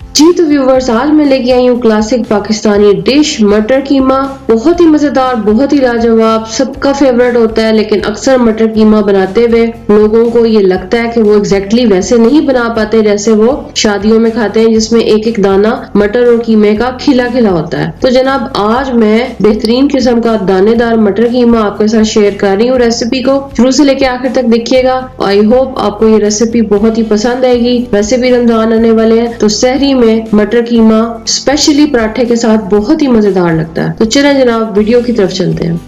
जी तो व्यूवर्स, आज मैं लेके आई हूँ क्लासिक पाकिस्तानी डिश मटर कीमा। बहुत ही मजेदार, बहुत ही लाजवाब, सबका फेवरेट होता है। लेकिन अक्सर मटर कीमा बनाते हुए लोगों को ये लगता है कि वो एग्जैक्टली वैसे नहीं बना पाते जैसे वो शादियों में खाते हैं, जिसमें एक एक दाना मटर और कीमे का खिला खिला होता है। तो जनाब, आज मैं बेहतरीन किस्म का दानेदार मटर कीमा आपके साथ शेयर कर रही हूँ। रेसिपी को शुरू से लेके आखिर तक देखिएगा। आई होप आपको ये रेसिपी बहुत ही पसंद आएगी। वैसे भी रमजान आने वाले हैं, तो सहरी में मटर कीमा स्पेशली पराठे के साथ बहुत ही मजेदार लगता है। तो चलें जनाब, वीडियो की तरफ चलते हैं।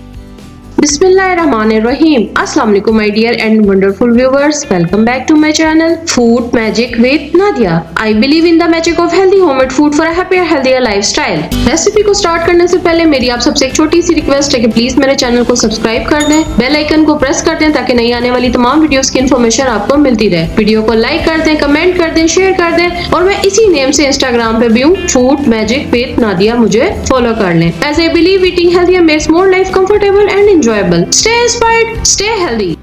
बिस्मिल्लाहिर्रहमानिर्रहीम। अस्सलाम वालेकुम my dear and wonderful viewers, welcome back to my channel food magic with Nadia. I believe in the magic of healthy homemade food for a happier healthier lifestyle. Recipe को स्टार्ट करने से पहले मेरी आप सबसे एक छोटी सी रिक्वेस्ट है कि प्लीज मेरे चैनल को सब्सक्राइब कर दें, बेल आइकन को प्रेस कर दें ताकि नई आने वाली तमाम वीडियोस की इन्फॉर्मेशन आपको मिलती रहे। वीडियो को लाइक कर दें, कमेंट कर दें, शेयर कर दें और मैं इसी नेम से इंस्टाग्राम पे भी हूँ, फूड मैजिक विद नादिया, मुझे फॉलो कर लें। As I believe eating healthier makes more life comfortable and enjoyable. Stay inspired, stay healthy.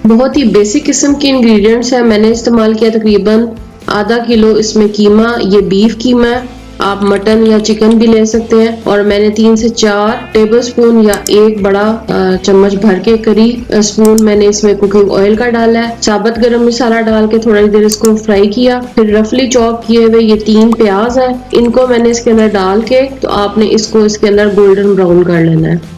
बहुत ही बेसिक किस्म के इंग्रेडिएंट्स हैं। मैंने इस्तेमाल किया तकरीबन आधा किलो इसमें कीमा। ये बीफ कीमा है, आप मटन या चिकन भी ले सकते हैं। और मैंने 3 से 4 टेबलस्पून या एक बड़ा चम्मच भर के करीब स्पून मैंने इसमें कुकिंग ऑयल का डाला है। साबुत गरम मसाला डाल के थोड़ी देर इसको फ्राई किया। फिर रफली चॉप किए हुए ये 3 प्याज है, इनको मैंने इसके अंदर डाल के, तो आपने इसको इसके अंदर गोल्डन ब्राउन कर लेना है।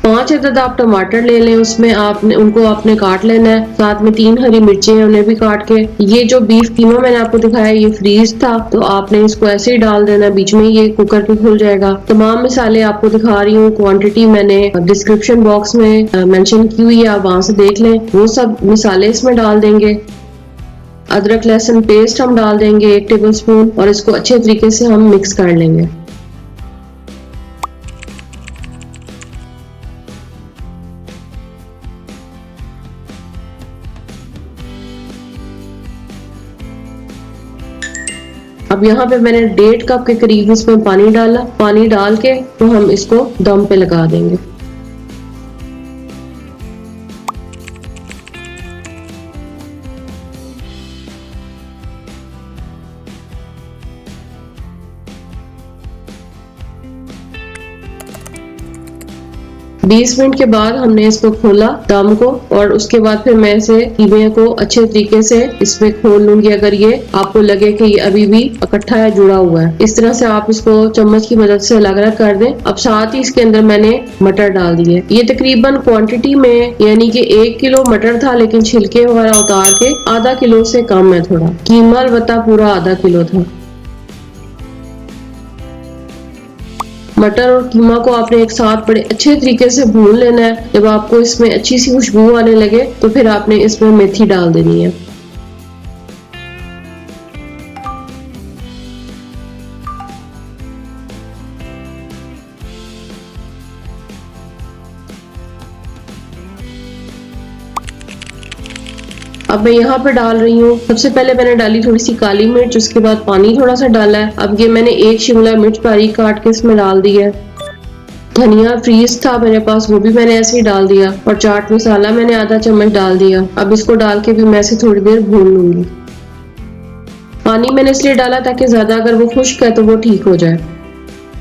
5 अदद आप टमाटर ले लें, उसमें आपने काट लेना है। साथ में 3 हरी मिर्चें हैं, उन्हें भी काट के। ये जो बीफ कीमा मैंने आपको दिखाया ये फ्रीज था, तो आपने इसको ऐसे ही डाल देना, बीच में ये कुकर के खुल जाएगा। तमाम मसाले आपको दिखा रही हूँ, क्वांटिटी मैंने डिस्क्रिप्शन बॉक्स में मेंशन की हुई है, आप वहां से देख लें। वो सब मसाले इसमें डाल देंगे। अदरक लहसुन पेस्ट हम डाल देंगे 1 टेबलस्पून और इसको अच्छे तरीके से हम मिक्स कर लेंगे। अब यहाँ पे मैंने 1.5 कप के करीब इसमें पानी डाला। पानी डाल के तो हम इसको दम पे लगा देंगे। बीस मिनट के बाद हमने इसको खोला दम को, और उसके बाद फिर मैं इसे कीमे को अच्छे तरीके से इसमें खोल लूंगी। अगर ये आपको लगे कि ये अभी भी इकट्ठा है, जुड़ा हुआ है, इस तरह से आप इसको चम्मच की मदद से अलग अलग कर दें। अब साथ ही इसके अंदर मैंने मटर डाल दिए। ये तकरीबन क्वांटिटी में यानी कि 1 किलो मटर था, लेकिन छिलके वगैरह उतार के आधा किलो से कम है थोड़ा। कीमा अलबत्ता पूरा आधा किलो था। मटर और कीमा को आपने एक साथ बड़े अच्छे तरीके से भून लेना है। जब आपको इसमें अच्छी सी खुशबू आने लगे तो फिर आपने इसमें मेथी डाल देनी है। अब मैं यहाँ पे डाल रही हूँ, सबसे पहले मैंने डाली थोड़ी सी काली मिर्च, उसके बाद पानी थोड़ा सा डाला है। अब ये मैंने 1 शिमला मिर्च बारीक काट के इसमें डाल दी है। धनिया फ्रीज था मेरे पास, वो भी मैंने ऐसे ही डाल दिया। और चाट मसाला मैंने आधा चम्मच डाल दिया। अब इसको डाल के भी मैं इसे थोड़ी देर भून लूंगी। पानी मैंने इसलिए डाला ताकि ज्यादा अगर वो खुश्क है तो वो ठीक हो जाए।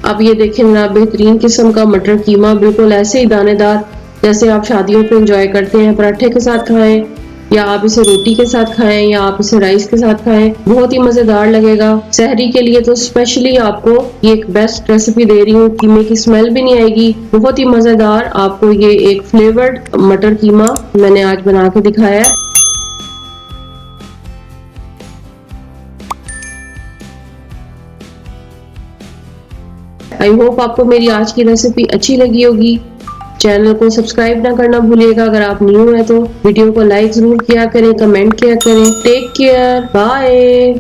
अब ये देखें जनाब, बेहतरीन किस्म का मटर कीमा, बिल्कुल ऐसे ही दानेदार जैसे आप शादियों पे एंजॉय करते हैं। पराठे के साथ खाएं या आप इसे रोटी के साथ खाएं या आप इसे राइस के साथ खाएं, बहुत ही मजेदार लगेगा। सहरी के लिए तो स्पेशली आपको ये एक बेस्ट रेसिपी दे रही हूँ। कीमे की स्मेल भी नहीं आएगी, बहुत ही मजेदार आपको ये एक फ्लेवर्ड मटर कीमा मैंने आज बना के दिखाया है। आई होप आपको मेरी आज की रेसिपी अच्छी लगी होगी। चैनल को सब्सक्राइब ना करना भूलिएगा। अगर आप न्यू हैं तो वीडियो को लाइक जरूर किया करें, कमेंट किया करें। Take care, bye.